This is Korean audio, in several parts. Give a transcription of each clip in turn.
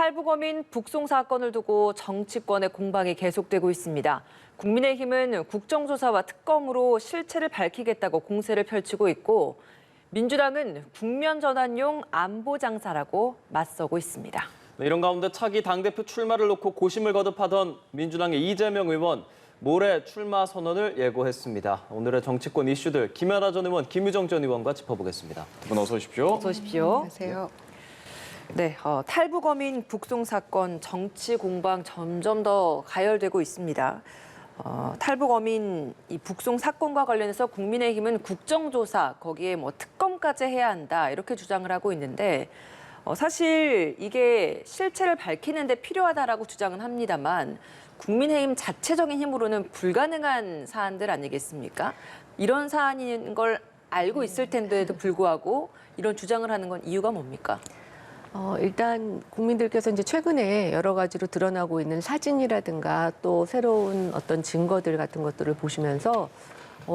탈북어민 북송 사건을 두고 정치권의 공방이 계속되고 있습니다. 국민의힘은 국정조사와 특검으로 실체를 밝히겠다고 공세를 펼치고 있고 민주당은 국면 전환용 안보 장사라고 맞서고 있습니다. 이런 가운데 차기 당대표 출마를 놓고 고심을 거듭하던 민주당의 이재명 의원, 모레 출마 선언을 예고했습니다. 오늘의 정치권 이슈들 김연아 전 의원, 김유정 전 의원과 짚어보겠습니다. 두 분 어서 오십시오. 어서 오십시오. 안녕하세요. 네, 탈북어민 북송 사건 정치 공방 점점 더 가열되고 있습니다. 탈북어민 이 북송 사건과 관련해서 국민의힘은 국정조사 거기에 특검까지 해야 한다 이렇게 주장을 하고 있는데 사실 이게 실체를 밝히는 데 필요하다라고 주장은 합니다만 국민의힘 자체적인 힘으로는 불가능한 사안들 아니겠습니까? 이런 사안인 걸 알고 있을 텐데도 불구하고 이런 주장을 하는 건 이유가 뭡니까? 일단 국민들께서 이제 최근에 여러 가지로 드러나고 있는 사진이라든가 또 새로운 어떤 증거들 같은 것들을 보시면서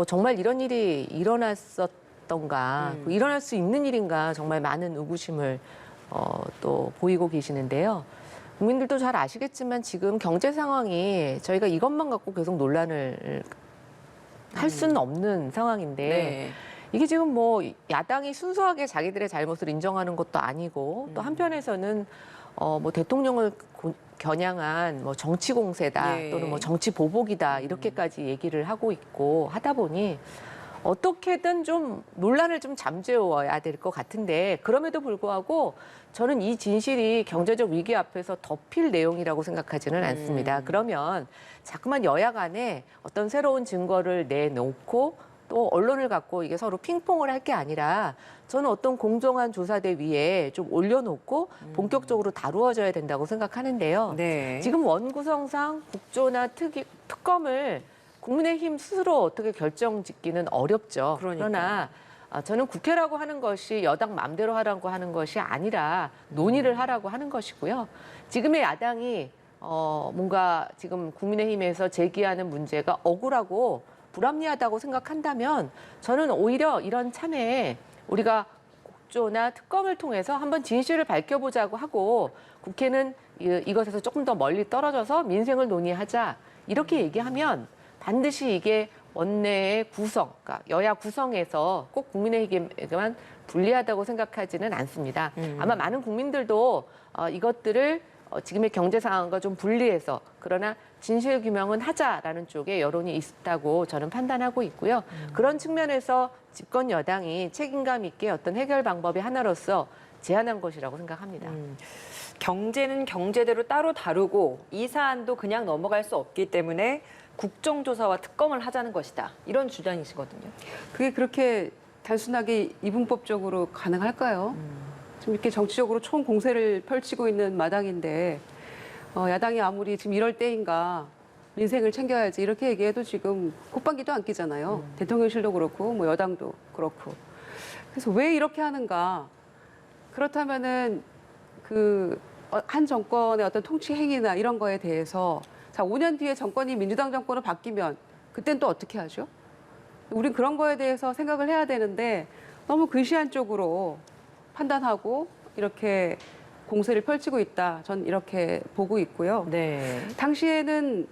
정말 이런 일이 일어났었던가, 일어날 수 있는 일인가 정말 많은 의구심을 또 보이고 계시는데요. 국민들도 잘 아시겠지만 지금 경제 상황이 저희가 이것만 갖고 계속 논란을 할 수는 없는 상황인데 네. 이게 지금 야당이 순수하게 자기들의 잘못을 인정하는 것도 아니고 또 한편에서는 대통령을 겨냥한 정치 공세다 네. 또는 정치 보복이다 이렇게까지 얘기를 하고 있고 하다 보니 어떻게든 좀 논란을 좀 잠재워야 될 것 같은데 그럼에도 불구하고 저는 이 진실이 경제적 위기 앞에서 덮일 내용이라고 생각하지는 않습니다. 그러면 자꾸만 여야 간에 어떤 새로운 증거를 내놓고 또 언론을 갖고 이게 서로 핑퐁을 할 게 아니라 저는 어떤 공정한 조사대 위에 좀 올려놓고 본격적으로 다루어져야 된다고 생각하는데요. 네. 지금 원구성상 국조나 특검을 국민의힘 스스로 어떻게 결정짓기는 어렵죠. 그러니까요. 그러나 저는 국회라고 하는 것이 여당 마음대로 하라고 하는 것이 아니라 논의를 하라고 하는 것이고요. 지금의 야당이 뭔가 지금 국민의힘에서 제기하는 문제가 억울하고 불합리하다고 생각한다면 저는 오히려 이런 참에 우리가 국조나 특검을 통해서 한번 진실을 밝혀보자고 하고 국회는 이것에서 조금 더 멀리 떨어져서 민생을 논의하자 이렇게 얘기하면 반드시 이게 원내의 구성, 그러니까 여야 구성에서 꼭 국민의힘에게만 불리하다고 생각하지는 않습니다. 아마 많은 국민들도 이것들을 지금의 경제 상황과 좀 분리해서 그러나 진실 규명은 하자라는 쪽에 여론이 있다고 저는 판단하고 있고요. 그런 측면에서 집권 여당이 책임감 있게 어떤 해결 방법의 하나로서 제안한 것이라고 생각합니다. 경제는 경제대로 따로 다루고 이 사안도 그냥 넘어갈 수 없기 때문에 국정조사와 특검을 하자는 것이다. 이런 주장이시거든요. 그게 그렇게 단순하게 이분법적으로 가능할까요? 지금 이렇게 정치적으로 총 공세를 펼치고 있는 마당인데 야당이 아무리 지금 이럴 때인가 민생을 챙겨야지 이렇게 얘기해도 지금 콧방귀도 안 끼잖아요. 대통령실도 그렇고 여당도 그렇고. 그래서 왜 이렇게 하는가? 그렇다면은 한 정권의 어떤 통치 행위나 이런 거에 대해서 자 5년 뒤에 정권이 민주당 정권으로 바뀌면 그땐 또 어떻게 하죠? 우린 그런 거에 대해서 생각을 해야 되는데 너무 근시안 쪽으로 판단하고 이렇게 공세를 펼치고 있다. 전 이렇게 보고 있고요. 네. 당시에는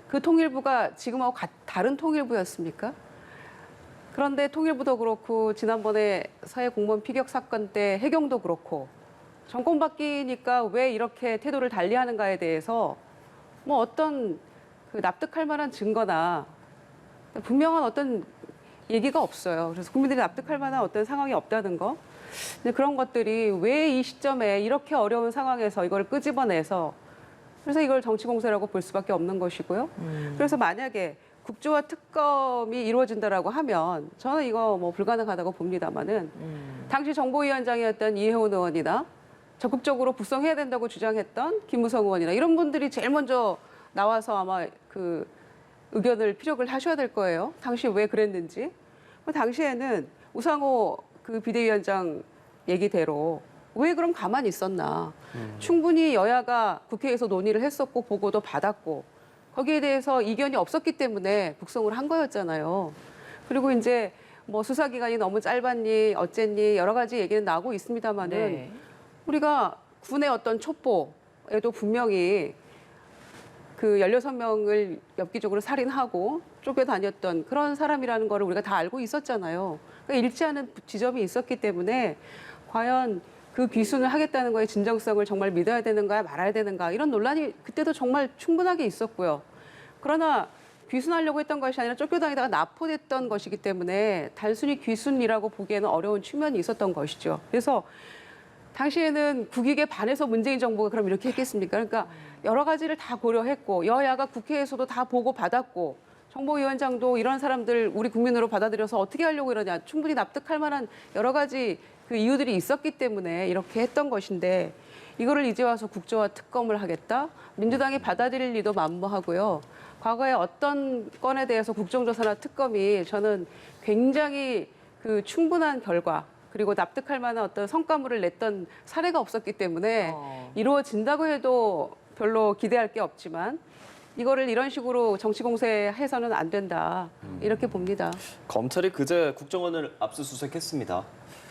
그 통일부가 지금하고 다른 통일부였습니까? 그런데 통일부도 그렇고 지난번에 사회 공무원 피격 사건 때 해경도 그렇고 정권 바뀌니까 왜 이렇게 태도를 달리하는가에 대해서 어떤 납득할 만한 증거나 분명한 어떤 얘기가 없어요. 그래서 국민들이 납득할 만한 어떤 상황이 없다는 거. 근데 그런 것들이 왜 이 시점에 이렇게 어려운 상황에서 이걸 끄집어내서 그래서 이걸 정치 공세라고 볼 수밖에 없는 것이고요. 그래서 만약에 국조와 특검이 이루어진다라고 하면 저는 이거 불가능하다고 봅니다만은 당시 정보위원장이었던 이해훈 의원이나 적극적으로 북송해야 된다고 주장했던 김무성 의원이나 이런 분들이 제일 먼저 나와서 아마 의견을 피력을 하셔야 될 거예요. 당시 왜 그랬는지. 당시에는 우상호 비대위원장 얘기대로 왜 그럼 가만히 있었나. 충분히 여야가 국회에서 논의를 했었고 보고도 받았고 거기에 대해서 이견이 없었기 때문에 북송을 한 거였잖아요. 그리고 이제 수사기간이 너무 짧았니 어쨌니 여러 가지 얘기는 나오고 있습니다만은 네. 우리가 군의 어떤 첩보에도 분명히 그 16명을 엽기적으로 살인하고 쫓겨다녔던 그런 사람이라는 거를 우리가 다 알고 있었잖아요. 그러니까 일치하는 지점이 있었기 때문에 과연 그 귀순을 하겠다는 거의 진정성을 정말 믿어야 되는가 말아야 되는가 이런 논란이 그때도 정말 충분하게 있었고요. 그러나 귀순하려고 했던 것이 아니라 쫓겨다니다가 납포됐던 것이기 때문에 단순히 귀순이라고 보기에는 어려운 측면이 있었던 것이죠. 그래서 당시에는 국익에 반해서 문재인 정부가 그럼 이렇게 했겠습니까? 그러니까 여러 가지를 다 고려했고 여야가 국회에서도 다 보고 받았고 정보위원장도 이런 사람들 우리 국민으로 받아들여서 어떻게 하려고 이러냐 충분히 납득할 만한 여러 가지 그 이유들이 있었기 때문에 이렇게 했던 것인데 이거를 이제 와서 국정화 특검을 하겠다? 민주당이 받아들일 리도 만무하고요. 과거에 어떤 건에 대해서 국정조사나 특검이 저는 굉장히 그 충분한 결과 그리고 납득할 만한 어떤 성과물을 냈던 사례가 없었기 때문에 이루어진다고 해도 별로 기대할 게 없지만 이거를 이런 식으로 정치 공세해서는 안 된다 이렇게 봅니다. 검찰이 그제 국정원을 압수수색했습니다.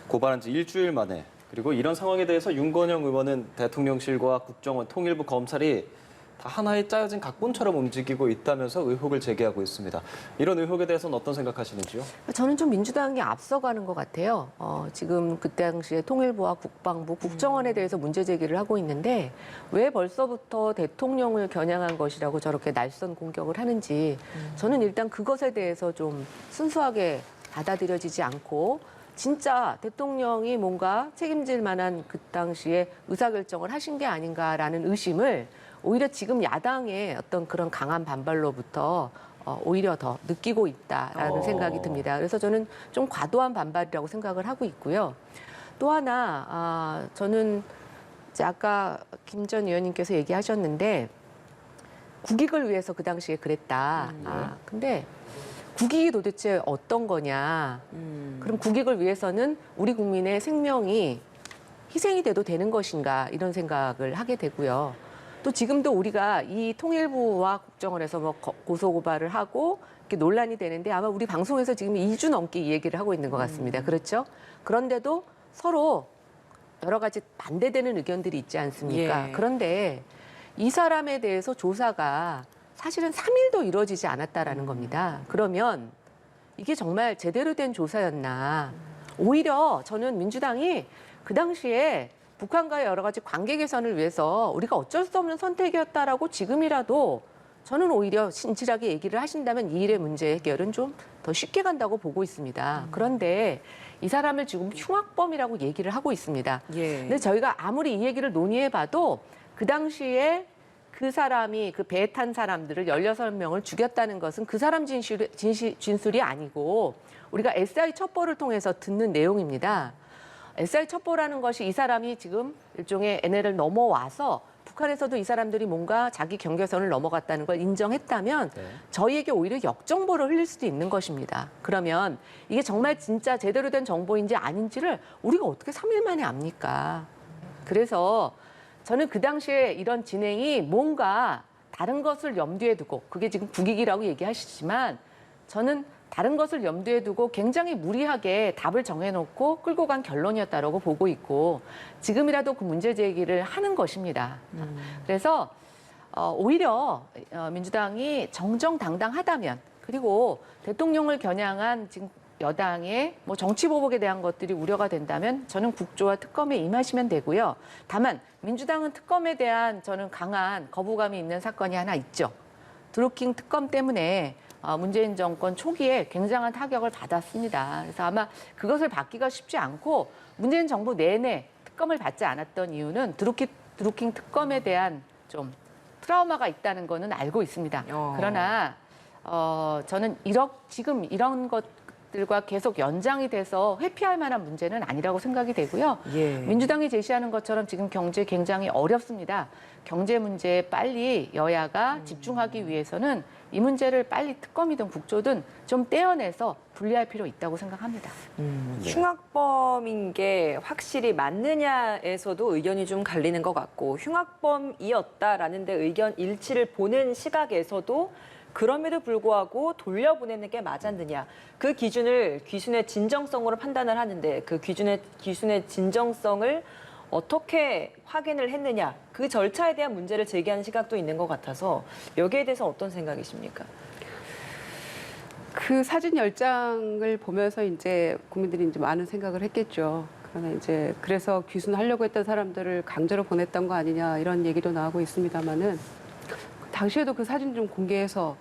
고발한 지 일주일 만에. 그리고 이런 상황에 대해서 윤건영 의원은 대통령실과 국정원, 통일부, 검찰이 다 하나의 짜여진 각본처럼 움직이고 있다면서 의혹을 제기하고 있습니다. 이런 의혹에 대해서는 어떤 생각하시는지요? 저는 좀 민주당이 앞서가는 것 같아요. 지금 그때 당시에 통일부와 국방부, 국정원에 대해서 문제 제기를 하고 있는데 왜 벌써부터 대통령을 겨냥한 것이라고 저렇게 날선 공격을 하는지 저는 일단 그것에 대해서 좀 순수하게 받아들여지지 않고 진짜 대통령이 뭔가 책임질 만한 그 당시에 의사결정을 하신 게 아닌가라는 의심을 오히려 지금 야당의 어떤 그런 강한 반발로부터 오히려 더 느끼고 있다라는 생각이 듭니다. 그래서 저는 좀 과도한 반발이라고 생각을 하고 있고요. 또 하나 저는 이제 아까 김 전 의원님께서 얘기하셨는데 국익을 위해서 그 당시에 그랬다. 근데 국익이 도대체 어떤 거냐. 그럼 국익을 위해서는 우리 국민의 생명이 희생이 돼도 되는 것인가 이런 생각을 하게 되고요. 또 지금도 우리가 이 통일부와 국정원에서 뭐 고소고발을 하고 이렇게 논란이 되는데 아마 우리 방송에서 지금 2주 넘게 이 얘기를 하고 있는 것 같습니다. 그렇죠? 그런데도 서로 여러 가지 반대되는 의견들이 있지 않습니까? 예. 그런데 이 사람에 대해서 조사가 사실은 3일도 이루어지지 않았다라는 겁니다. 그러면 이게 정말 제대로 된 조사였나? 오히려 저는 민주당이 그 당시에 북한과의 여러 가지 관계 개선을 위해서 우리가 어쩔 수 없는 선택이었다라고 지금이라도 저는 오히려 진실하게 얘기를 하신다면 이 일의 문제 해결은 좀 더 쉽게 간다고 보고 있습니다. 그런데 이 사람을 지금 흉악범이라고 얘기를 하고 있습니다. 예. 근데 저희가 아무리 이 얘기를 논의해봐도 그 당시에 그 사람이 그 배에 탄 사람들을 16명을 죽였다는 것은 그 사람 진술이 아니고 우리가 SI 첩보를 통해서 듣는 내용입니다. SI 첩보라는 것이 이 사람이 지금 일종의 NL을 넘어와서 북한에서도 이 사람들이 뭔가 자기 경계선을 넘어갔다는 걸 인정했다면 저희에게 오히려 역정보를 흘릴 수도 있는 것입니다. 그러면 이게 정말 진짜 제대로 된 정보인지 아닌지를 우리가 어떻게 3일 만에 압니까? 그래서 저는 그 당시에 이런 진행이 뭔가 다른 것을 염두에 두고 그게 지금 국익이라고 얘기하시지만 저는 다른 것을 염두에 두고 굉장히 무리하게 답을 정해놓고 끌고 간 결론이었다라고 보고 있고 지금이라도 그 문제 제기를 하는 것입니다. 그래서 오히려 민주당이 정정당당하다면 그리고 대통령을 겨냥한 지금 여당의 뭐 정치 보복에 대한 것들이 우려가 된다면 저는 국조와 특검에 임하시면 되고요. 다만 민주당은 특검에 대한 저는 강한 거부감이 있는 사건이 하나 있죠. 드루킹 특검 때문에 문재인 정권 초기에 굉장한 타격을 받았습니다. 그래서 아마 그것을 받기가 쉽지 않고 문재인 정부 내내 특검을 받지 않았던 이유는 드루킹 특검에 대한 좀 트라우마가 있다는 거는 알고 있습니다. 그러나 저는 지금 이런 것들과 계속 연장이 돼서 회피할 만한 문제는 아니라고 생각이 되고요. 예. 민주당이 제시하는 것처럼 지금 경제 굉장히 어렵습니다. 경제 문제에 빨리 여야가 집중하기 위해서는 이 문제를 빨리 특검이든 국조든 좀 떼어내서 분리할 필요 있다고 생각합니다. 흉악범인 게 확실히 맞느냐에서도 의견이 좀 갈리는 것 같고 흉악범이었다라는 데 의견 일치를 보는 시각에서도 그럼에도 불구하고 돌려보내는 게 맞았느냐. 그 기준을 귀순의 진정성으로 판단을 하는데 그 귀순의 진정성을 어떻게 확인을 했느냐 그 절차에 대한 문제를 제기하는 시각도 있는 것 같아서 여기에 대해서 어떤 생각이십니까? 그 사진 10장을 보면서 이제 국민들이 이제 많은 생각을 했겠죠. 그러나 이제 그래서 귀순하려고 했던 사람들을 강제로 보냈던 거 아니냐 이런 얘기도 나오고 있습니다만은 당시에도 그 사진 좀 공개해서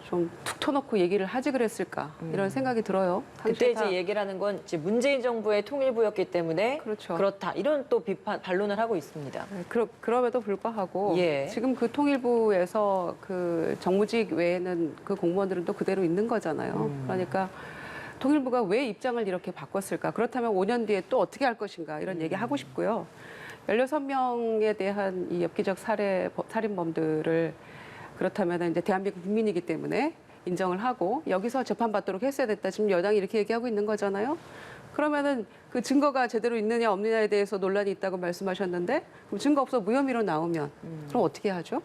좀 툭 터놓고 얘기를 하지 그랬을까 이런 생각이 들어요. 그때 당시에 다 이제 얘기를 하는 건 이제 문재인 정부의 통일부였기 때문에 그렇죠. 그렇다 이런 또 비판 반론을 하고 있습니다. 네, 그럼에도 불구하고 예. 지금 그 통일부에서 그 정무직 외에는 그 공무원들은 또 그대로 있는 거잖아요. 그러니까 통일부가 왜 입장을 이렇게 바꿨을까? 그렇다면 5년 뒤에 또 어떻게 할 것인가? 이런 얘기 하고 싶고요. 16명에 대한 이 엽기적 살인범들을 그렇다면 이제 대한민국 국민이기 때문에 인정을 하고 여기서 재판받도록 했어야 됐다. 지금 여당이 이렇게 얘기하고 있는 거잖아요. 그러면은 그 증거가 제대로 있느냐 없느냐에 대해서 논란이 있다고 말씀하셨는데 그럼 증거 없어 무혐의로 나오면 그럼 어떻게 하죠?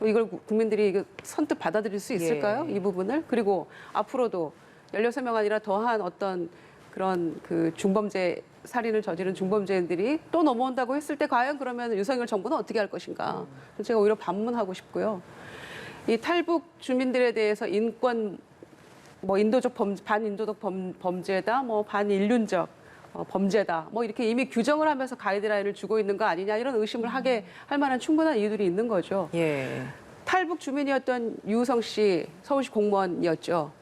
이걸 국민들이 이거 선뜻 받아들일 수 있을까요? 예. 이 부분을? 그리고 앞으로도 16명 아니라 더한 어떤 그런 그 중범죄 살인을 저지른 중범죄인들이 또 넘어온다고 했을 때 과연 그러면 윤석열 정부는 어떻게 할 것인가? 제가 오히려 반문하고 싶고요. 이 탈북 주민들에 대해서 인권 뭐 인도적 반인도적 범죄다, 뭐 반인륜적 범죄다, 뭐 이렇게 이미 규정을 하면서 가이드라인을 주고 있는 거 아니냐 이런 의심을 하게 할 만한 충분한 이유들이 있는 거죠. 예. 탈북 주민이었던 유우성 씨 서울시 공무원이었죠.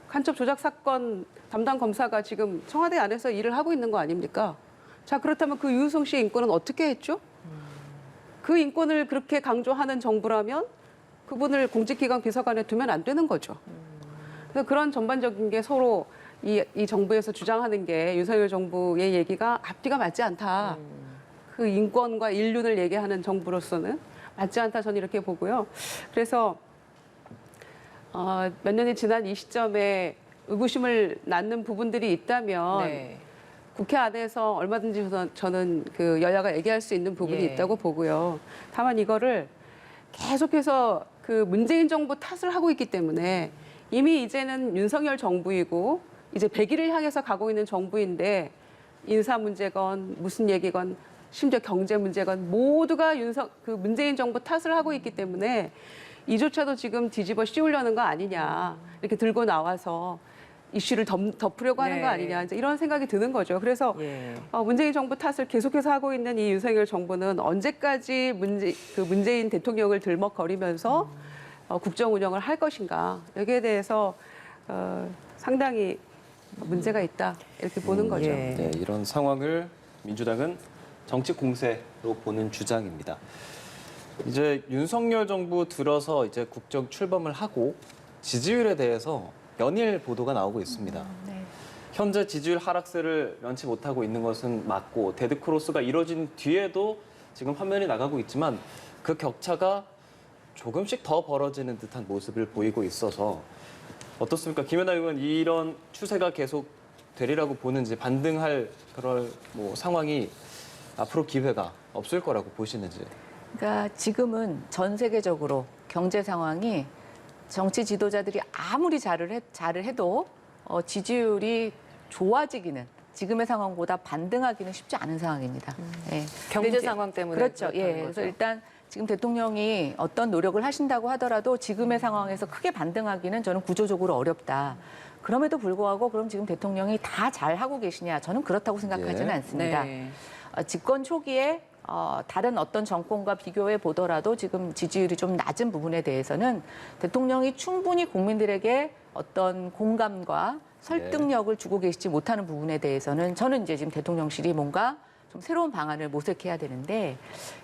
간첩 조작 사건 담당 검사가 지금 청와대 안에서 일을 하고 있는 거 아닙니까? 자, 그렇다면 그 유우성 씨의 인권은 어떻게 했죠? 그 인권을 그렇게 강조하는 정부라면 그분을 공직기강 비서관에 두면 안 되는 거죠. 그래서 그런 전반적인 게 서로 이 정부에서 주장하는 게 윤석열 정부의 얘기가 앞뒤가 맞지 않다. 그 인권과 인륜을 얘기하는 정부로서는 맞지 않다 저는 이렇게 보고요. 그래서 몇 년이 지난 이 시점에 의구심을 낳는 부분들이 있다면 네. 국회 안에서 얼마든지 저는 그 여야가 얘기할 수 있는 부분이 예. 있다고 보고요. 다만 이거를 계속해서 그 문재인 정부 탓을 하고 있기 때문에 이미 이제는 윤석열 정부이고 이제 100일을 향해서 가고 있는 정부인데 인사 문제건 무슨 얘기건 심지어 경제 문제건 모두가 그 문재인 정부 탓을 하고 있기 때문에 이조차도 지금 뒤집어 씌우려는 거 아니냐 이렇게 들고 나와서 이슈를 덮으려고 하는 네. 거 아니냐 이제 이런 생각이 드는 거죠. 그래서 예. 문재인 정부 탓을 계속해서 하고 있는 이 윤석열 정부는 언제까지 문재인 대통령을 들먹거리면서 국정 운영을 할 것인가 여기에 대해서 상당히 문제가 있다 이렇게 보는 거죠. 예. 네, 이런 상황을 민주당은 정치 공세로 보는 주장입니다. 이제 윤석열 정부 들어서 이제 국정 출범을 하고 지지율에 대해서 연일 보도가 나오고 있습니다. 네. 현재 지지율 하락세를 면치 못하고 있는 것은 맞고 데드크로스가 이뤄진 뒤에도 지금 화면이 나가고 있지만 그 격차가 조금씩 더 벌어지는 듯한 모습을 보이고 있어서 어떻습니까? 김연아 의원 이런 추세가 계속 되리라고 보는지 반등할 그럴 뭐 상황이 앞으로 기회가 없을 거라고 보시는지. 그러니까 지금은 전 세계적으로 경제 상황이 정치 지도자들이 아무리 잘을 해도 지지율이 좋아지기는 지금의 상황보다 반등하기는 쉽지 않은 상황입니다. 예. 경제 근데 이제 상황 때문에 그렇죠. 예. 그렇다는 그래서 거죠. 일단 지금 대통령이 어떤 노력을 하신다고 하더라도 지금의 상황에서 크게 반등하기는 저는 구조적으로 어렵다. 그럼에도 불구하고 그럼 지금 대통령이 다 잘하고 계시냐? 저는 그렇다고 생각하지는 예. 않습니다. 네. 집권 초기에 다른 어떤 정권과 비교해 보더라도 지금 지지율이 좀 낮은 부분에 대해서는 대통령이 충분히 국민들에게 어떤 공감과 설득력을 주고 계시지 못하는 부분에 대해서는 저는 이제 지금 대통령실이 뭔가 좀 새로운 방안을 모색해야 되는데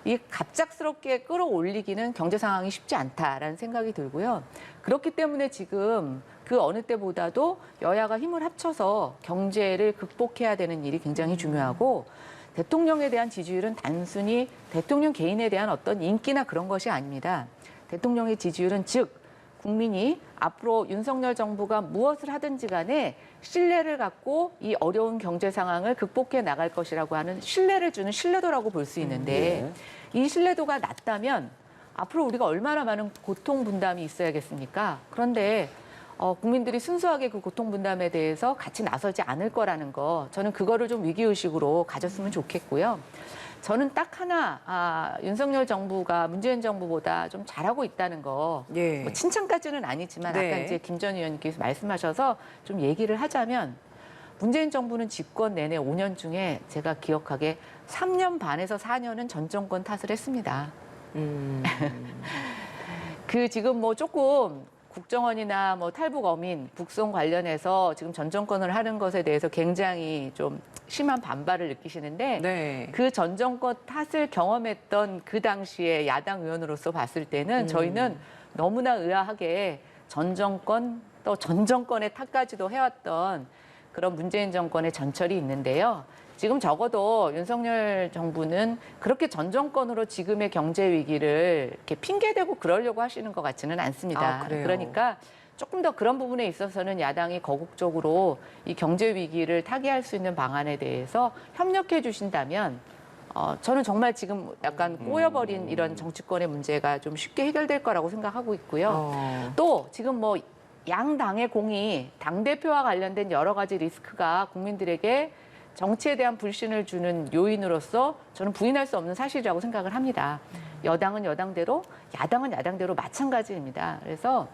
이 갑작스럽게 끌어올리기는 경제 상황이 쉽지 않다라는 생각이 들고요. 그렇기 때문에 지금 그 어느 때보다도 여야가 힘을 합쳐서 경제를 극복해야 되는 일이 굉장히 중요하고 대통령에 대한 지지율은 단순히 대통령 개인에 대한 어떤 인기나 그런 것이 아닙니다. 대통령의 지지율은 즉 국민이 앞으로 윤석열 정부가 무엇을 하든지 간에 신뢰를 갖고 이 어려운 경제 상황을 극복해 나갈 것이라고 하는 신뢰를 주는 신뢰도라고 볼 수 있는데 이 신뢰도가 낮다면 앞으로 우리가 얼마나 많은 고통 분담이 있어야겠습니까? 그런데 국민들이 순수하게 그 고통 분담에 대해서 같이 나서지 않을 거라는 거, 저는 그거를 좀 위기의식으로 가졌으면 좋겠고요. 저는 딱 하나, 윤석열 정부가 문재인 정부보다 좀 잘하고 있다는 거, 예. 뭐 칭찬까지는 아니지만 네. 아까 이제 김 전 의원님께서 말씀하셔서 좀 얘기를 하자면, 문재인 정부는 집권 내내 5년 중에 제가 기억하기에 3년 반에서 4년은 전 정권 탓을 했습니다. 그 지금 뭐 조금 국정원이나 뭐 탈북 어민, 북송 관련해서 지금 전 정권을 하는 것에 대해서 굉장히 좀 심한 반발을 느끼시는데 네. 그 전 정권 탓을 경험했던 그 당시에 야당 의원으로서 봤을 때는 저희는 너무나 의아하게 전 정권 또 전 정권의 탓까지도 해왔던 그런 문재인 정권의 전철이 있는데요. 지금 적어도 윤석열 정부는 그렇게 전 정권으로 지금의 경제 위기를 이렇게 핑계대고 그러려고 하시는 것 같지는 않습니다. 아, 그래요? 그러니까 조금 더 그런 부분에 있어서는 야당이 거국적으로 이 경제 위기를 타개할 수 있는 방안에 대해서 협력해 주신다면 저는 정말 지금 약간 꼬여버린 이런 정치권의 문제가 좀 쉽게 해결될 거라고 생각하고 있고요. 또 지금 뭐 양당의 공이 당대표와 관련된 여러 가지 리스크가 국민들에게 정치에 대한 불신을 주는 요인으로서 저는 부인할 수 없는 사실이라고 생각을 합니다. 여당은 여당대로, 야당은 야당대로 마찬가지입니다. 그래서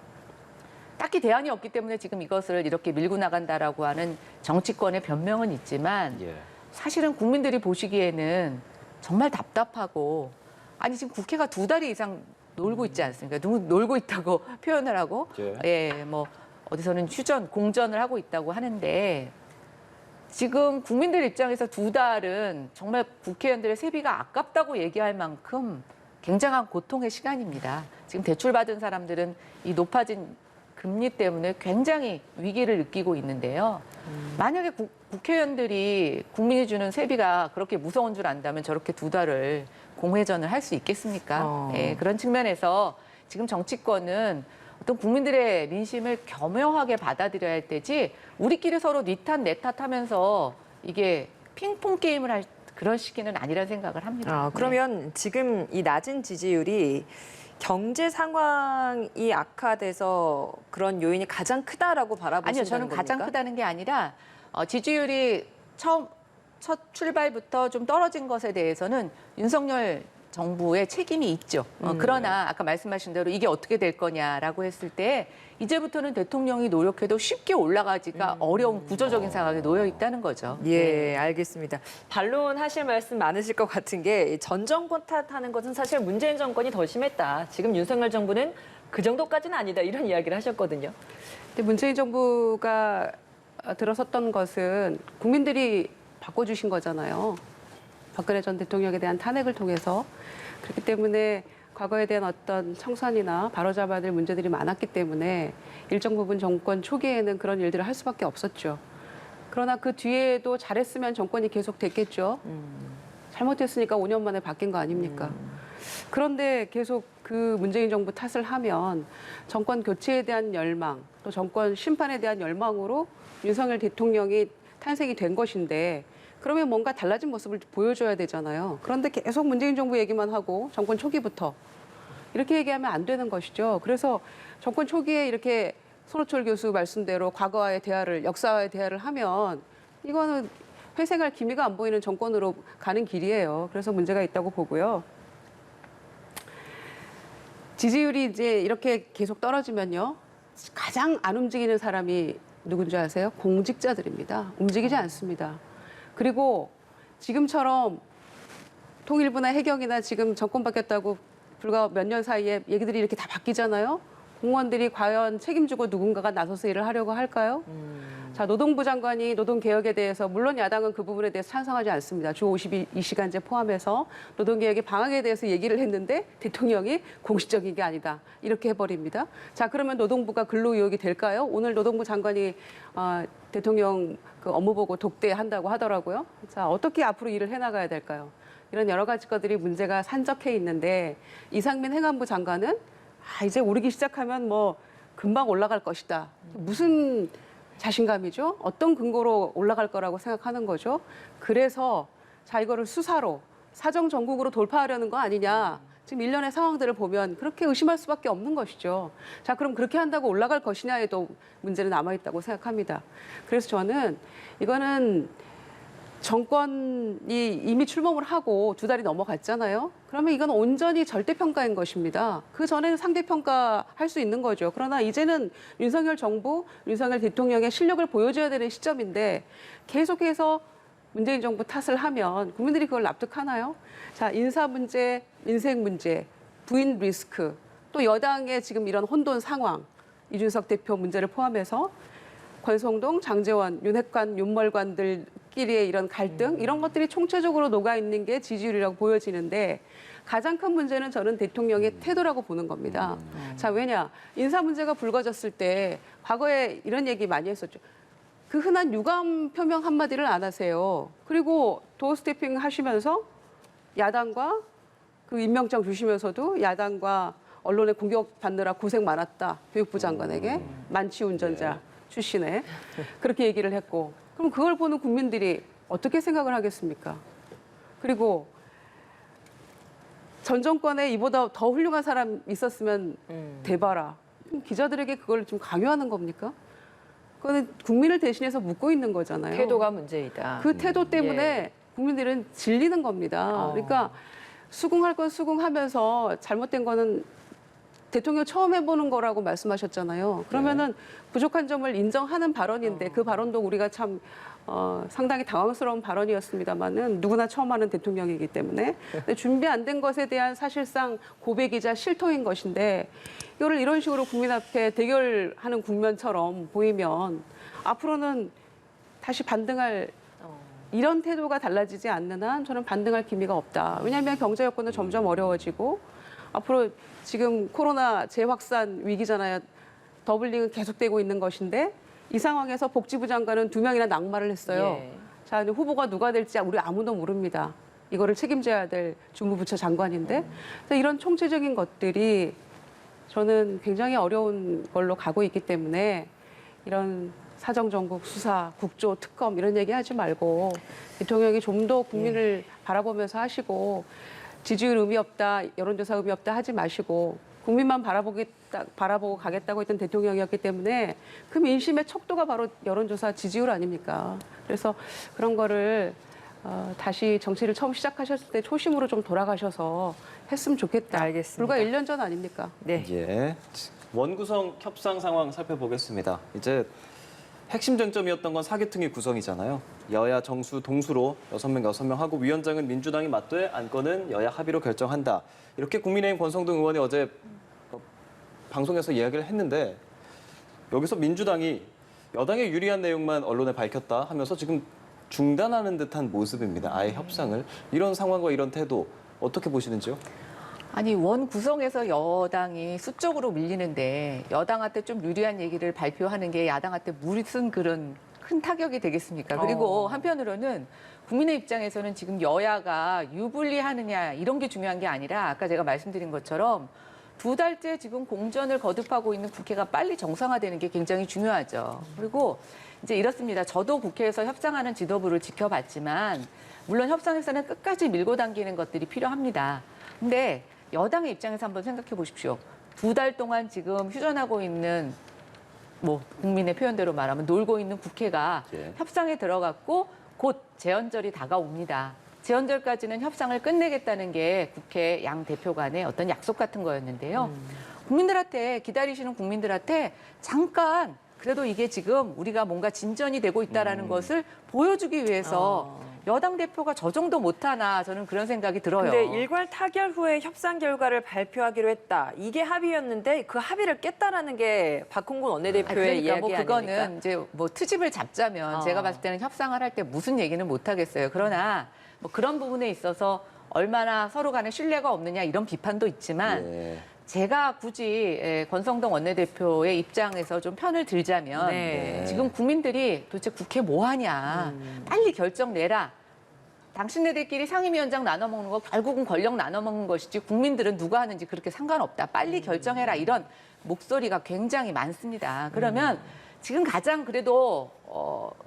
딱히 대안이 없기 때문에 지금 이것을 이렇게 밀고 나간다라고 하는 정치권의 변명은 있지만 예. 사실은 국민들이 보시기에는 정말 답답하고, 아니 지금 국회가 2달 이상 놀고 있지 않습니까? 놀고 있다고 표현을 하고, 예, 뭐 어디서는 휴전, 공전을 하고 있다고 하는데, 지금 국민들 입장에서 2달은 정말 국회의원들의 세비가 아깝다고 얘기할 만큼 굉장한 고통의 시간입니다. 지금 대출받은 사람들은 이 높아진 금리 때문에 굉장히 위기를 느끼고 있는데요. 만약에 국회의원들이 국민이 주는 세비가 그렇게 무서운 줄 안다면 저렇게 2달을 공회전을 할 수 있겠습니까? 예, 그런 측면에서 지금 정치권은 어떤 국민들의 민심을 겸허하게 받아들여야 할 때지 우리끼리 서로 니 탓 내 탓하면서 이게 핑퐁 게임을 할 그런 시기는 아니라는 생각을 합니다. 그러면 지금 이 낮은 지지율이 경제 상황이 악화돼서 그런 요인이 가장 크다라고 바라보시는 아니요, 저는 겁니까? 가장 크다는 게 아니라 지지율이 첫 출발부터 좀 떨어진 것에 대해서는 윤석열 정부의 책임이 있죠. 그러나 아까 말씀하신 대로 이게 어떻게 될 거냐라고 했을 때 이제부터는 대통령이 노력해도 쉽게 올라가기가 어려운 구조적인 상황에 놓여 있다는 거죠. 예, 알겠습니다. 반론하실 말씀 많으실 것 같은 게 전 정권 탓하는 것은 사실 문재인 정권이 더 심했다. 지금 윤석열 정부는 그 정도까지는 아니다. 이런 이야기를 하셨거든요. 근데 문재인 정부가 들어섰던 것은 국민들이 바꿔주신 거잖아요. 박근혜 전 대통령에 대한 탄핵을 통해서. 그렇기 때문에 과거에 대한 어떤 청산이나 바로잡아야 될 문제들이 많았기 때문에 일정 부분 정권 초기에는 그런 일들을 할 수밖에 없었죠. 그러나 그 뒤에도 잘했으면 정권이 계속 됐겠죠. 잘못했으니까 5년 만에 바뀐 거 아닙니까? 그런데 계속 그 문재인 정부 탓을 하면 정권 교체에 대한 열망, 또 정권 심판에 대한 열망으로 윤석열 대통령이 탄생이 된 것인데, 그러면 뭔가 달라진 모습을 보여줘야 되잖아요. 그런데 계속 문재인 정부 얘기만 하고 정권 초기부터 이렇게 얘기하면 안 되는 것이죠. 그래서 정권 초기에 이렇게 손호철 교수 말씀대로 과거와의 대화를, 역사와의 대화를 하면 이거는 회생할 기미가 안 보이는 정권으로 가는 길이에요. 그래서 문제가 있다고 보고요. 지지율이 이제 이렇게 계속 떨어지면요, 가장 안 움직이는 사람이 누군지 아세요? 공직자들입니다. 움직이지 않습니다. 그리고 지금처럼 통일부나 해경이나 지금 정권 바뀌었다고 불과 몇 년 사이에 얘기들이 이렇게 다 바뀌잖아요. 공무원들이 과연 책임지고 누군가가 나서서 일을 하려고 할까요? 자, 노동부 장관이 노동개혁에 대해서, 물론 야당은 그 부분에 대해서 찬성하지 않습니다. 주 52시간제 포함해서 노동개혁의 방향에 대해서 얘기를 했는데 대통령이 공식적인 게 아니다, 이렇게 해버립니다. 자, 그러면 노동부가 근로의혹이 될까요? 오늘 노동부 장관이 대통령 그 업무 보고 독대한다고 하더라고요. 자, 어떻게 앞으로 일을 해나가야 될까요? 이런 여러 가지 것들이 문제가 산적해 있는데, 이상민 행안부 장관은 이제 오르기 시작하면 뭐 금방 올라갈 것이다. 무슨 자신감이죠? 어떤 근거로 올라갈 거라고 생각하는 거죠? 그래서 자, 이거를 수사로 사정 전국으로 돌파하려는 거 아니냐, 지금 일련의 상황들을 보면 그렇게 의심할 수밖에 없는 것이죠. 자, 그럼 그렇게 한다고 올라갈 것이냐에도 문제는 남아있다고 생각합니다. 그래서 저는 이거는 정권이 이미 출범을 하고 2달이 넘어갔잖아요. 그러면 이건 온전히 절대평가인 것입니다. 그 전에는 상대평가할 수 있는 거죠. 그러나 이제는 윤석열 정부, 윤석열 대통령의 실력을 보여줘야 되는 시점인데 계속해서 문재인 정부 탓을 하면 국민들이 그걸 납득하나요? 자, 인사 문제, 인생 문제, 부인 리스크, 또 여당의 지금 이런 혼돈 상황, 이준석 대표 문제를 포함해서 권성동, 장제원, 윤핵관, 윤멀관들끼리의 이런 갈등, 이런 것들이 총체적으로 녹아있는 게 지지율이라고 보여지는데 가장 큰 문제는 저는 대통령의 태도라고 보는 겁니다. 자, 왜냐? 인사 문제가 불거졌을 때 과거에 이런 얘기 많이 했었죠. 그 흔한 유감 표명 한마디를 안 하세요. 그리고 도어 스태핑 하시면서 야당과 그 임명장 주시면서도 야당과 언론에 공격받느라 고생 많았다. 교육부 장관에게 만취 운전자 출신에 그렇게 얘기를 했고 그럼 그걸 보는 국민들이 어떻게 생각을 하겠습니까? 그리고 전 정권에 이보다 더 훌륭한 사람 있었으면 대봐라. 기자들에게 그걸 좀 강요하는 겁니까? 그거는 국민을 대신해서 묻고 있는 거잖아요. 태도가 문제이다. 그 태도 때문에 예. 국민들은 질리는 겁니다. 그러니까 수긍할 건 수긍하면서 잘못된 거는 대통령 처음 해보는 거라고 말씀하셨잖아요. 그러면은 부족한 점을 인정하는 발언인데 그 발언도 우리가 참 상당히 당황스러운 발언이었습니다만은 누구나 처음 하는 대통령이기 때문에 근데 준비 안 된 것에 대한 사실상 고백이자 실토인 것인데 이거를 이런 식으로 국민 앞에 대결하는 국면처럼 보이면 앞으로는 다시 반등할 이런 태도가 달라지지 않는 한 저는 반등할 기미가 없다. 왜냐하면 경제 여건은 점점 어려워지고 앞으로 지금 코로나 재확산 위기잖아요. 더블링은 계속되고 있는 것인데 이 상황에서 복지부 장관은 2명이나 낙마를 했어요. 예. 자, 근데 후보가 누가 될지 우리 아무도 모릅니다. 이거를 책임져야 될 주무부처 장관인데 그래서 이런 총체적인 것들이 저는 굉장히 어려운 걸로 가고 있기 때문에 이런 사정정국, 수사, 국조, 특검 이런 얘기 하지 말고 대통령이 좀 더 국민을 바라보면서 하시고 지지율 의미 없다, 여론조사 의미 없다 하지 마시고 국민만 바라보고 가겠다고 했던 대통령이었기 때문에 그 민심의 척도가 바로 여론조사 지지율 아닙니까? 그래서 그런 거를 다시 정치를 처음 시작하셨을 때 초심으로 좀 돌아가셔서 했으면 좋겠다. 알겠습니다. 불과 1년 전 아닙니까? 네. 예. 원구성 협상 상황 살펴보겠습니다. 이제 핵심 쟁점이었던 건 사개특위 구성이잖아요. 여야 정수 동수로 6명 하고 위원장은 민주당이 맡되 안건은 여야 합의로 결정한다. 이렇게 국민의힘 권성동 의원이 어제 방송에서 이야기를 했는데 여기서 민주당이 여당에 유리한 내용만 언론에 밝혔다 하면서 지금 중단하는 듯한 모습입니다. 아예 협상을. 이런 상황과 이런 태도 어떻게 보시는지요? 아니 원 구성에서 여당이 수적으로 밀리는데 여당한테 좀 유리한 얘기를 발표하는 게 야당한테 무슨 그런 큰 타격이 되겠습니까? 그리고 한편으로는 국민의 입장에서는 지금 여야가 유불리하느냐 이런 게 중요한 게 아니라 아까 제가 말씀드린 것처럼 2달째 지금 공전을 거듭하고 있는 국회가 빨리 정상화되는 게 굉장히 중요하죠. 그리고 이제 이렇습니다. 저도 국회에서 협상하는 지도부를 지켜봤지만 물론 협상에서는 끝까지 밀고 당기는 것들이 필요합니다. 근데 여당의 입장에서 한번 생각해 보십시오. 2달 동안 지금 휴전하고 있는 국민의 표현대로 말하면 놀고 있는 국회가 예. 협상에 들어갔고 곧 재헌절이 다가옵니다. 재헌절까지는 협상을 끝내겠다는 게 국회 양 대표 간의 어떤 약속 같은 거였는데요. 국민들한테 기다리시는 국민들한테 잠깐 그래도 이게 지금 우리가 뭔가 진전이 되고 있다라는 것을 보여주기 위해서 여당 대표가 저 정도 못하나 저는 그런 생각이 들어요. 근데 일괄 타결 후에 협상 결과를 발표하기로 했다. 이게 합의였는데 그 합의를 깼다라는 게 박홍근 원내대표의 그러니까 이야기 그거는 아닙니까? 이제 트집을 잡자면 제가 봤을 때는 협상을 할 때 무슨 얘기는 못 하겠어요. 그러나 그런 부분에 있어서 얼마나 서로 간에 신뢰가 없느냐 이런 비판도 있지만 예. 제가 굳이 권성동 원내대표의 입장에서 좀 편을 들자면 네. 지금 국민들이 도대체 국회 뭐 하냐 빨리 결정 내라. 당신네들끼리 상임위원장 나눠 먹는 거 결국은 권력 나눠 먹는 것이지 국민들은 누가 하는지 그렇게 상관없다. 빨리 결정해라. 이런 목소리가 굉장히 많습니다. 그러면 지금 가장 그래도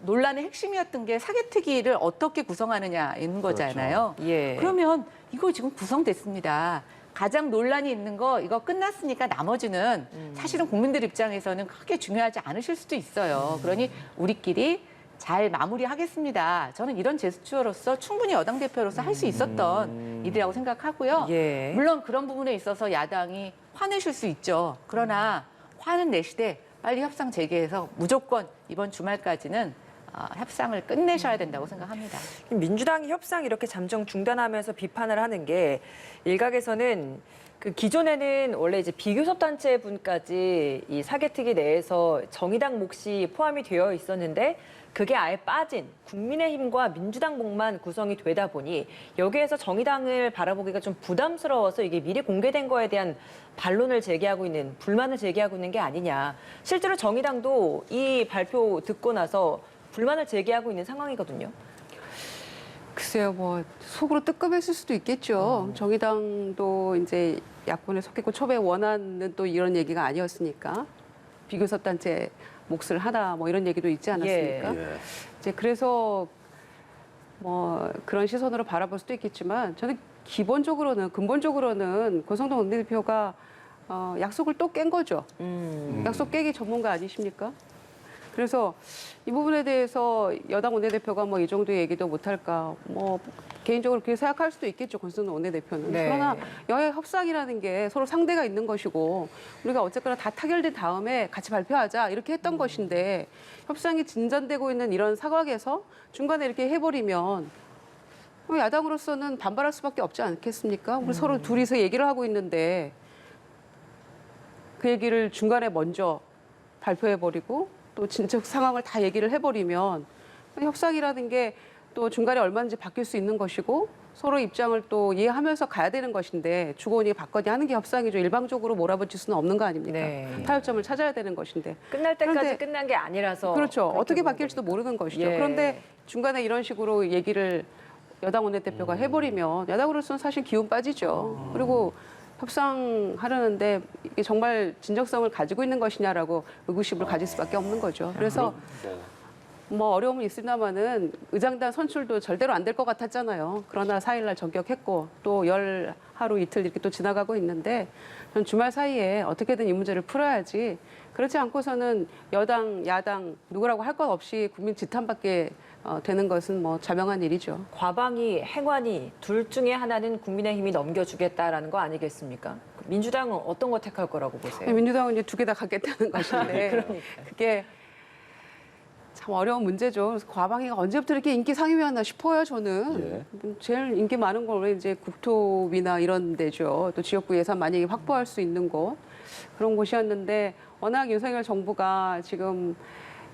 논란의 핵심이었던 게 사개특위를 어떻게 구성하느냐인 거잖아요. 예. 그러면 이거 지금 구성됐습니다. 가장 논란이 있는 거 이거 끝났으니까 나머지는 사실은 국민들 입장에서는 크게 중요하지 않으실 수도 있어요. 그러니 우리끼리 잘 마무리하겠습니다. 저는 이런 제스처로서 충분히 여당 대표로서 할 수 있었던 일이라고 생각하고요. 예. 물론 그런 부분에 있어서 야당이 화내실 수 있죠. 그러나 화는 내시되 빨리 협상 재개해서 무조건 이번 주말까지는 협상을 끝내셔야 된다고 생각합니다. 민주당이 협상 이렇게 잠정 중단하면서 비판을 하는 게 일각에서는 그 기존에는 원래 이제 비교섭 단체 분까지 이 사개특위 내에서 정의당 몫이 포함이 되어 있었는데 그게 아예 빠진 국민의힘과 민주당목만 구성이 되다 보니 여기에서 정의당을 바라보기가 좀 부담스러워서 이게 미리 공개된 거에 대한 반론을 제기하고 있는, 불만을 제기하고 있는 게 아니냐. 실제로 정의당도 이 발표 듣고 나서 불만을 제기하고 있는 상황이거든요. 글쎄요, 뭐 속으로 뜨끔했을 수도 있겠죠. 정의당도 이제 야권에 속했고 초배 원하는 또 이런 얘기가 아니었으니까 비교섭 단체 몫을 하다 뭐 이런 얘기도 있지 않았습니까? 예. 이제 그래서 뭐 그런 시선으로 바라볼 수도 있겠지만 저는 근본적으로는 권성동 원내대표가 약속을 또 깬 거죠. 약속 깨기 전문가 아니십니까? 그래서 이 부분에 대해서 여당 원내대표가 뭐 이 정도 얘기도 못할까, 뭐 개인적으로 그렇게 생각할 수도 있겠죠, 권성동 원내대표는. 네. 그러나 여야 협상이라는 게 서로 상대가 있는 것이고 우리가 어쨌거나 다 타결된 다음에 같이 발표하자 이렇게 했던 것인데 협상이 진전되고 있는 이런 상황에서 중간에 이렇게 해버리면 야당으로서는 반발할 수밖에 없지 않겠습니까? 우리 서로 둘이서 얘기를 하고 있는데 그 얘기를 중간에 먼저 발표해버리고 또 진짜 상황을 다 얘기를 해버리면 협상이라는 게 또 중간에 얼마든지 바뀔 수 있는 것이고 서로 입장을 또 이해하면서 가야 되는 것인데 주거니 받거니 하는 게 협상이죠. 일방적으로 몰아붙일 수는 없는 거 아닙니까? 네. 타협점을 찾아야 되는 것인데. 끝날 때까지 그런데- 끝난 게 아니라서. 그렇죠. 그렇게 어떻게 보는 바뀔지도 거니까. 모르는 것이죠. 예. 그런데 중간에 이런 식으로 얘기를 여당 원내대표가 해버리면 야당으로서는 사실 기운 빠지죠. 그리고 협상하려는데 이게 정말 진정성을 가지고 있는 것이냐라고 의구심을 가질 수밖에 없는 거죠. 그래서 뭐 어려움은 있습니다만은 의장단 선출도 절대로 안 될 것 같았잖아요. 그러나 4일날 전격했고 또 열 하루 이틀 이렇게 또 지나가고 있는데 전 주말 사이에 어떻게든 이 문제를 풀어야지 그렇지 않고서는 여당, 야당 누구라고 할 것 없이 국민 지탄받게 되는 것은 뭐 자명한 일이죠. 과방위, 행안위 둘 중에 하나는 국민의힘이 넘겨주겠다라는 거 아니겠습니까? 민주당은 어떤 거 택할 거라고 보세요? 민주당은 이제 두 개 다 갖겠다는 것인데 그게 참 어려운 문제죠. 그래서 과방위가 언제부터 이렇게 인기 상임이었나 싶어요, 저는. 제일 인기 많은 건 원래 이제 국토위나 이런 데죠. 또 지역구 예산 많이 확보할 수 있는 곳. 그런 곳이었는데 워낙 윤석열 정부가 지금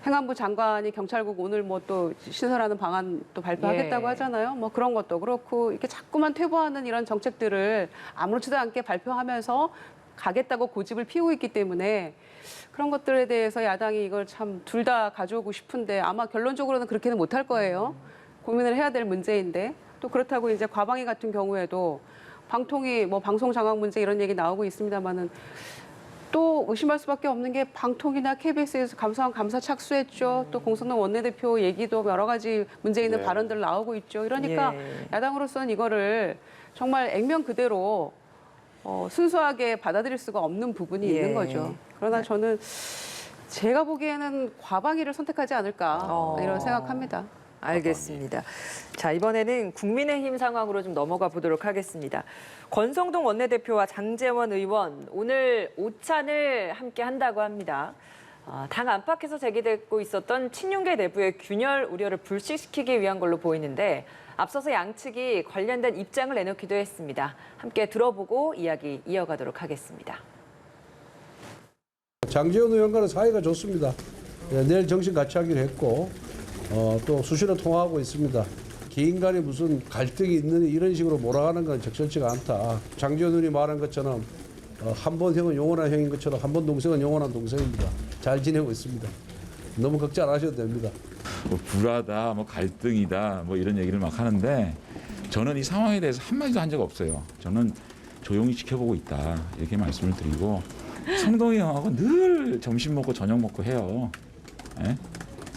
행안부 장관이 경찰국 오늘 뭐 또 신설하는 방안 또 발표하겠다고 예. 하잖아요. 뭐 그런 것도 그렇고 이렇게 자꾸만 퇴보하는 이런 정책들을 아무렇지도 않게 발표하면서 가겠다고 고집을 피우고 있기 때문에 그런 것들에 대해서 야당이 이걸 참 둘 다 가져오고 싶은데 아마 결론적으로는 그렇게는 못할 거예요. 고민을 해야 될 문제인데 또 그렇다고 이제 과방위 같은 경우에도 방통위 뭐 방송 장악 문제 이런 얘기 나오고 있습니다만은 또 의심할 수밖에 없는 게 방통위나 KBS에서 감사원 감사 착수했죠. 또 공선동 원내대표 얘기도 여러 가지 문제 있는 발언들 나오고 있죠. 이러니까 야당으로서는 이거를 정말 액면 그대로 순수하게 받아들일 수가 없는 부분이 있는 거죠. 그러나 저는 제가 보기에는 과방위를 선택하지 않을까 이런 생각합니다. 알겠습니다. 자, 이번에는 국민의힘 상황으로 좀 넘어가 보도록 하겠습니다. 권성동 원내대표와 장제원 의원 오늘 오찬을 함께 한다고 합니다. 당 안팎에서 제기되고 있었던 친윤계 내부의 균열 우려를 불식시키기 위한 걸로 보이는데 앞서서 양측이 관련된 입장을 내놓기도 했습니다. 함께 들어보고 이야기 이어가도록 하겠습니다. 장제원 의원과는 사이가 좋습니다. 내일 정신 같이 하기로 했고 또 수시로 통화하고 있습니다. 개인 간에 무슨 갈등이 있는 이런 식으로 몰아가는 건 적절치가 않다. 장제원 의원이 말한 것처럼 한 번 형은 영원한 형인 것처럼 한 번 동생은 영원한 동생입니다. 잘 지내고 있습니다. 너무 걱정 안 하셔도 됩니다. 뭐 불화다, 뭐 갈등이다, 뭐 이런 얘기를 막 하는데 저는 이 상황에 대해서 한마디도 한 적 없어요. 저는 조용히 지켜보고 있다 이렇게 말씀을 드리고 성동이 형하고 늘 점심 먹고 저녁 먹고 해요. 예?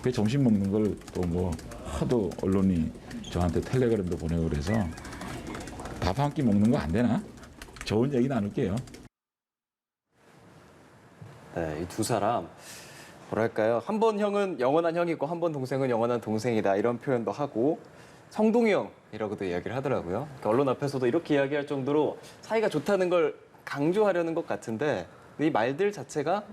그 점심 먹는 걸 또 뭐 하도 언론이 저한테 텔레그램도 보내고 그래서 밥 한 끼 먹는 거 안 되나? 좋은 얘기 나눌게요. 네, 이 두 사람 뭐랄까요? 한 번 형은 영원한 형이고 한 번 동생은 영원한 동생이다 이런 표현도 하고 성동이 형이라고도 이야기를 하더라고요. 그러니까 언론 앞에서도 이렇게 이야기할 정도로 사이가 좋다는 걸 강조하려는 것 같은데 이 말들 자체가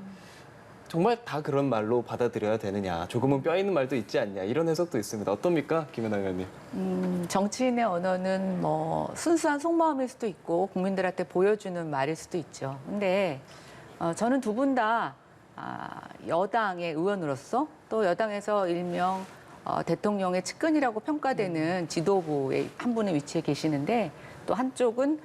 정말 다 그런 말로 받아들여야 되느냐, 조금은 뼈 있는 말도 있지 않냐 이런 해석도 있습니다. 어떻습니까, 김연아 의원님? 정치인의 언어는 뭐 순수한 속마음일 수도 있고 국민들한테 보여주는 말일 수도 있죠. 근데 저는 두 분 다 여당의 의원으로서 또 여당에서 일명 대통령의 측근이라고 평가되는 지도부의 한 분의 위치에 계시는데 또 한쪽은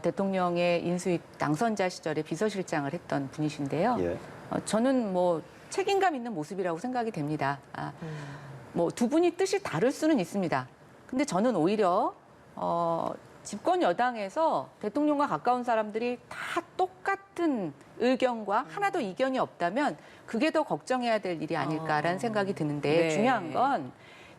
대통령의 인수위 당선자 시절에 비서실장을 했던 분이신데요. 예. 저는 뭐 책임감 있는 모습이라고 생각이 됩니다. 뭐 두 분이 뜻이 다를 수는 있습니다. 근데 저는 오히려 집권 여당에서 대통령과 가까운 사람들이 다 똑같은 의견과 하나도 이견이 없다면 그게 더 걱정해야 될 일이 아닐까라는 생각이 드는데 네. 중요한 건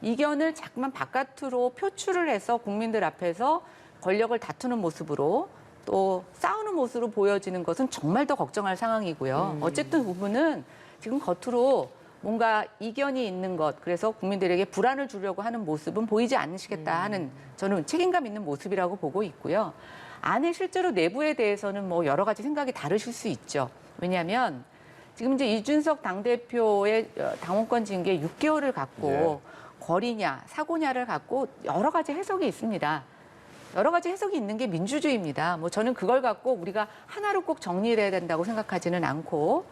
이견을 자꾸만 바깥으로 표출을 해서 국민들 앞에서 권력을 다투는 모습으로 또 싸우는 모습으로 보여지는 것은 정말 더 걱정할 상황이고요. 어쨌든 부분은 지금 겉으로 뭔가 이견이 있는 것, 그래서 국민들에게 불안을 주려고 하는 모습은 보이지 않으시겠다 하는 저는 책임감 있는 모습이라고 보고 있고요. 안에 실제로 내부에 대해서는 뭐 여러 가지 생각이 다르실 수 있죠. 왜냐하면 지금 이제 이준석 당대표의 당원권 징계 6개월을 갖고 거리냐, 사고냐를 갖고 여러 가지 해석이 있습니다. 여러 가지 해석이 있는 게 민주주의입니다. 뭐 저는 그걸 갖고 우리가 하나로 꼭 정리를 해야 된다고 생각하지는 않고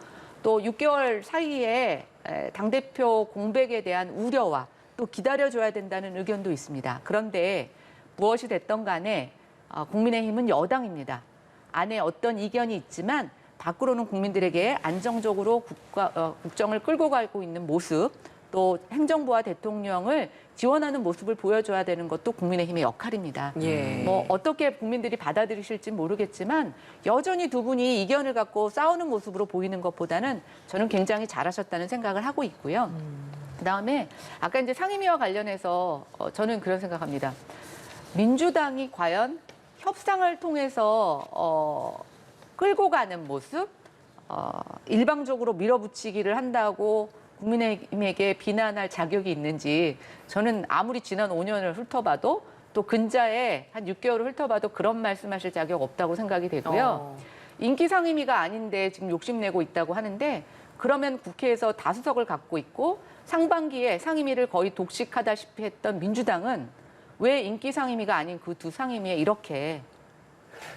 또 6개월 사이에 당대표 공백에 대한 우려와 또 기다려줘야 된다는 의견도 있습니다. 그런데 무엇이 됐던 간에 국민의힘은 여당입니다. 안에 어떤 이견이 있지만 밖으로는 국민들에게 안정적으로 국정을 끌고 가고 있는 모습 또 행정부와 대통령을 지원하는 모습을 보여줘야 되는 것도 국민의힘의 역할입니다. 예. 뭐 어떻게 국민들이 받아들이실지 모르겠지만 여전히 두 분이 이견을 갖고 싸우는 모습으로 보이는 것보다는 저는 굉장히 잘하셨다는 생각을 하고 있고요. 그다음에 아까 이제 상임위와 관련해서 저는 그런 생각합니다. 민주당이 과연 협상을 통해서 끌고 가는 모습, 일방적으로 밀어붙이기를 한다고 국민의힘에게 비난할 자격이 있는지 저는 아무리 지난 5년을 훑어봐도 또 근자에 한 6개월을 훑어봐도 그런 말씀하실 자격 없다고 생각이 되고요. 인기 상임위가 아닌데 지금 욕심내고 있다고 하는데 그러면 국회에서 다수석을 갖고 있고 상반기에 상임위를 거의 독식하다시피 했던 민주당은 왜 인기 상임위가 아닌 그 두 상임위에 이렇게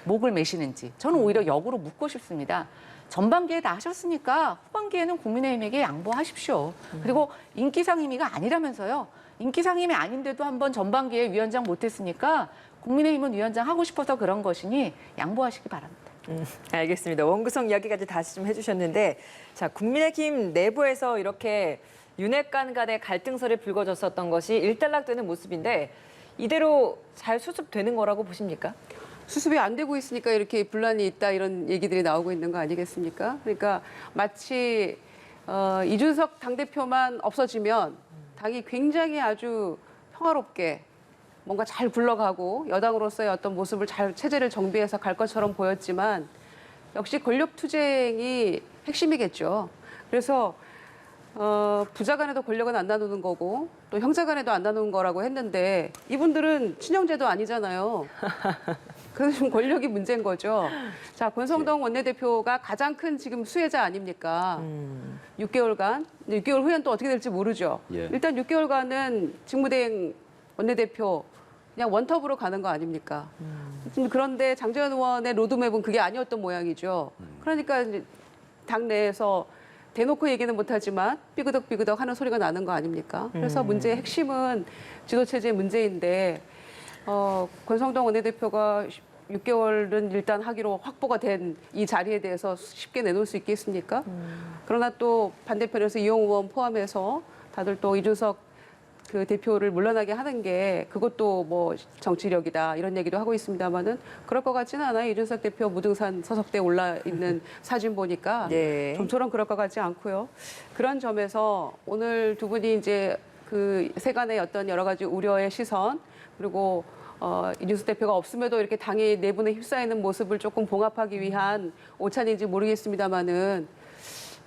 목을 매시는지 저는 오히려 역으로 묻고 싶습니다. 전반기에 다 하셨으니까 후반기에는 국민의힘에게 양보하십시오. 그리고 인기 상임위가 아니라면서요. 인기 상임위 아닌데도 한번 전반기에 위원장 못했으니까 국민의힘은 위원장 하고 싶어서 그런 것이니 양보하시기 바랍니다. 알겠습니다. 원구성 이야기까지 다시 좀 해주셨는데, 자, 국민의힘 내부에서 이렇게 윤핵관 간의 갈등설이 불거졌었던 것이 일단락되는 모습인데 이대로 잘 수습되는 거라고 보십니까? 수습이 안 되고 있으니까 이렇게 분란이 있다 이런 얘기들이 나오고 있는 거 아니겠습니까? 그러니까 마치 이준석 당대표만 없어지면 당이 굉장히 아주 평화롭게 뭔가 잘 굴러가고 여당으로서의 어떤 모습을 잘 체제를 정비해서 갈 것처럼 보였지만 역시 권력 투쟁이 핵심이겠죠. 그래서 부자 간에도 권력은 안 나누는 거고 또 형제 간에도 안 나누는 거라고 했는데 이분들은 친형제도 아니잖아요. 그래서 좀 권력이 문제인 거죠. 자, 권성동 원내대표가 가장 큰 지금 수혜자 아닙니까? 6개월간. 6개월 후엔 또 어떻게 될지 모르죠. 예. 일단 6개월간은 직무대행 원내대표 그냥 원톱으로 가는 거 아닙니까? 그런데 장제원 의원의 로드맵은 그게 아니었던 모양이죠. 그러니까 이제 당내에서 대놓고 얘기는 못하지만 삐그덕삐그덕 하는 소리가 나는 거 아닙니까? 그래서 문제의 핵심은 지도체제의 문제인데 권성동 원내대표가 6개월은 일단 하기로 확보가 된 이 자리에 대해서 쉽게 내놓을 수 있겠습니까? 그러나 또 반대편에서 이용 의원 포함해서 다들 또 이준석 그 대표를 물러나게 하는 게 그것도 뭐 정치력이다 이런 얘기도 하고 있습니다만은 그럴 것 같지는 않아요. 이준석 대표 무등산 서석대에 올라 있는 사진 보니까 네. 좀처럼 그럴 것 같지 않고요. 그런 점에서 오늘 두 분이 이제 그 세간의 어떤 여러 가지 우려의 시선 그리고 이준석 대표가 없음에도 이렇게 당이 내분에 휩싸이는 모습을 조금 봉합하기 위한 오찬인지 모르겠습니다만은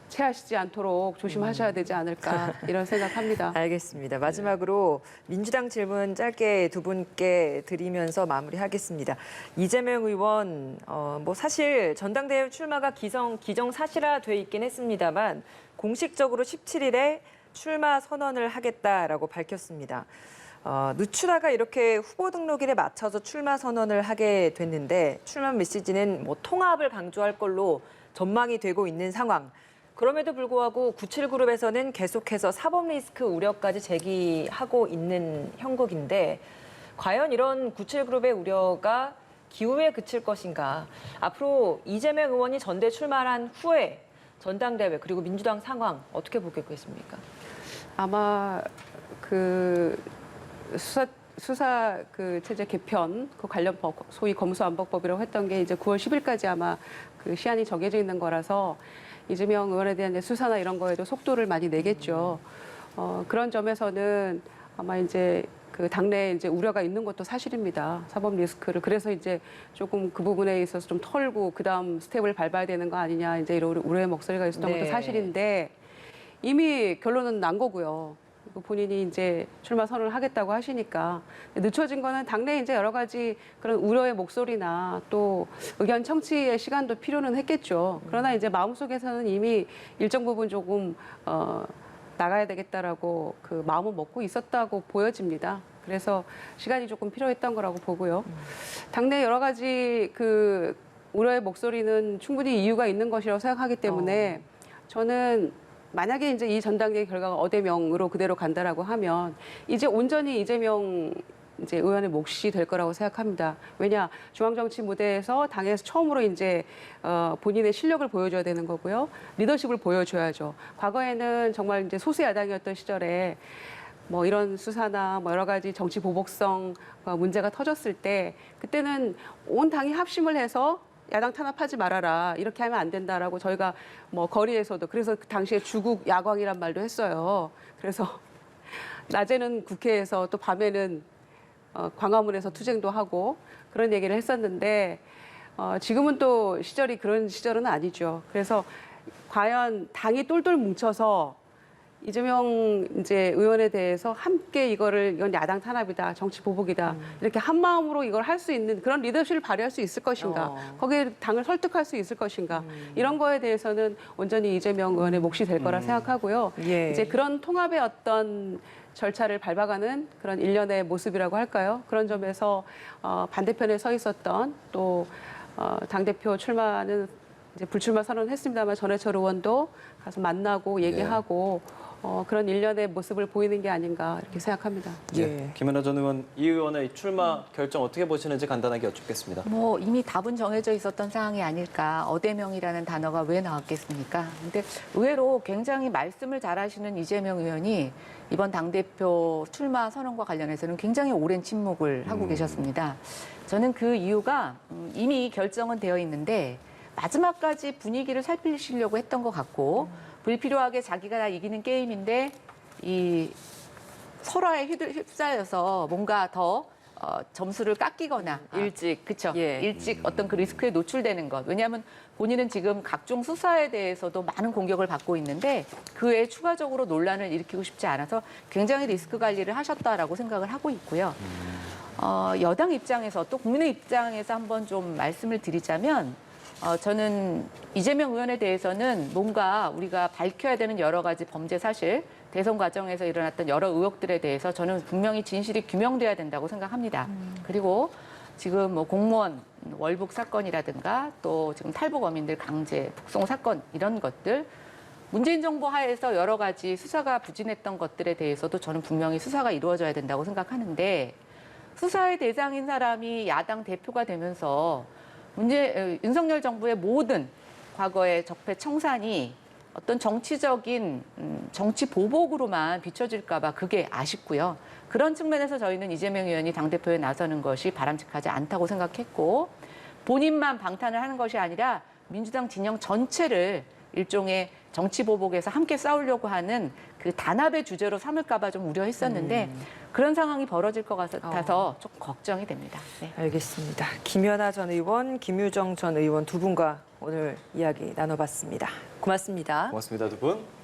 체하시지 않도록 조심하셔야 되지 않을까 이런 생각합니다. 알겠습니다. 마지막으로 민주당 질문 짧게 두 분께 드리면서 마무리하겠습니다. 이재명 의원, 뭐 사실 전당대회 출마가 기정사실화돼 있긴 했습니다만 공식적으로 17일에 출마 선언을 하겠다라고 밝혔습니다. 늦추다가 이렇게 후보 등록일에 맞춰서 출마 선언을 하게 됐는데 출마 메시지는 뭐 통합을 강조할 걸로 전망이 되고 있는 상황. 그럼에도 불구하고 97그룹에서는 계속해서 사법 리스크 우려까지 제기하고 있는 형국인데 과연 이런 97그룹의 우려가 기후에 그칠 것인가. 앞으로 이재명 의원이 전대 출마한 후에 전당대회 그리고 민주당 상황 어떻게 보겠습니까? 아마 그 수사 그 체제 개편 그 관련 법 소위 검수완박법이라고 했던 게 이제 9월 10일까지 아마 그 시한이 정해져 있는 거라서 이재명 의원에 대한 이제 수사나 이런 거에도 속도를 많이 내겠죠. 그런 점에서는 아마 이제 그 당내에 이제 우려가 있는 것도 사실입니다. 사법 리스크를. 그래서 이제 조금 그 부분에 있어서 좀 털고 그다음 스텝을 밟아야 되는 거 아니냐 이제 이런 우려의 목소리가 있었던 네. 것도 사실인데 이미 결론은 난 거고요. 본인이 이제 출마 선언을 하겠다고 하시니까 늦춰진 거는 당내에 이제 여러 가지 그런 우려의 목소리나 또 의견 청취의 시간도 필요는 했겠죠. 그러나 이제 마음속에서는 이미 일정 부분 조금 나가야 되겠다라고 그 마음을 먹고 있었다고 보여집니다. 그래서 시간이 조금 필요했던 거라고 보고요. 당내 여러 가지 그 우려의 목소리는 충분히 이유가 있는 것이라고 생각하기 때문에 저는 만약에 이제 이 전당대회 결과가 어대명으로 그대로 간다라고 하면 이제 온전히 이재명 이제 의원의 몫이 될 거라고 생각합니다. 왜냐 중앙정치 무대에서 당에서 처음으로 이제 본인의 실력을 보여줘야 되는 거고요, 리더십을 보여줘야죠. 과거에는 정말 이제 소수 야당이었던 시절에 뭐 이런 수사나 뭐 여러 가지 정치 보복성 문제가 터졌을 때 그때는 온 당이 합심을 해서 야당 탄압하지 말아라. 이렇게 하면 안 된다라고 저희가 뭐 거리에서도 그래서 그 당시에 주국 야광이란 말도 했어요. 그래서 낮에는 국회에서 또 밤에는 광화문에서 투쟁도 하고 그런 얘기를 했었는데 지금은 또 시절이 그런 시절은 아니죠. 그래서 과연 당이 똘똘 뭉쳐서 이재명 이제 의원에 대해서 함께 이건 야당 탄압이다, 정치 보복이다 이렇게 한 마음으로 이걸 할 수 있는 그런 리더십을 발휘할 수 있을 것인가, 거기에 당을 설득할 수 있을 것인가 이런 거에 대해서는 온전히 이재명 의원의 몫이 될 거라 생각하고요. 예. 이제 그런 통합의 어떤 절차를 밟아가는 그런 일련의 모습이라고 할까요? 그런 점에서 반대편에 서 있었던 또 당대표 출마는 이제 불출마 선언했습니다만 전해철 의원도 가서 만나고 얘기하고 그런 일련의 모습을 보이는 게 아닌가 이렇게 생각합니다. 예. 김연아 전 의원, 이 의원의 출마 결정 어떻게 보시는지 간단하게 여쭙겠습니다. 뭐 이미 답은 정해져 있었던 사항이 아닐까. 어대명이라는 단어가 왜 나왔겠습니까? 근데 의외로 굉장히 말씀을 잘하시는 이재명 의원이 이번 당대표 출마 선언과 관련해서는 굉장히 오랜 침묵을 하고 계셨습니다. 저는 그 이유가 이미 결정은 되어 있는데 마지막까지 분위기를 살피시려고 했던 것 같고 불필요하게 자기가 다 이기는 게임인데 이 설화에 휩싸여서 뭔가 더 점수를 깎이거나 일찍 그렇죠. 예. 일찍 어떤 그 리스크에 노출되는 것. 왜냐하면 본인은 지금 각종 수사에 대해서도 많은 공격을 받고 있는데 그 외에 추가적으로 논란을 일으키고 싶지 않아서 굉장히 리스크 관리를 하셨다라고 생각을 하고 있고요. 여당 입장에서 또 국민의 입장에서 한번 좀 말씀을 드리자면 저는 이재명 의원에 대해서는 뭔가 우리가 밝혀야 되는 여러 가지 범죄 사실, 대선 과정에서 일어났던 여러 의혹들에 대해서 저는 분명히 진실이 규명돼야 된다고 생각합니다. 그리고 지금 뭐 공무원 월북 사건이라든가 또 지금 탈북 어민들 강제 북송 사건 이런 것들 문재인 정부 하에서 여러 가지 수사가 부진했던 것들에 대해서도 저는 분명히 수사가 이루어져야 된다고 생각하는데 수사의 대상인 사람이 야당 대표가 되면서 윤석열 정부의 모든 과거의 적폐 청산이 어떤 정치적인 정치 보복으로만 비춰질까 봐 그게 아쉽고요. 그런 측면에서 저희는 이재명 의원이 당대표에 나서는 것이 바람직하지 않다고 생각했고 본인만 방탄을 하는 것이 아니라 민주당 진영 전체를 일종의 정치 보복에서 함께 싸우려고 하는 그 단합의 주제로 삼을까봐 좀 우려했었는데 그런 상황이 벌어질 것 같아서 조금 걱정이 됩니다. 네. 알겠습니다. 김연아 전 의원, 김유정 전 의원 두 분과 오늘 이야기 나눠봤습니다. 고맙습니다. 고맙습니다, 두 분.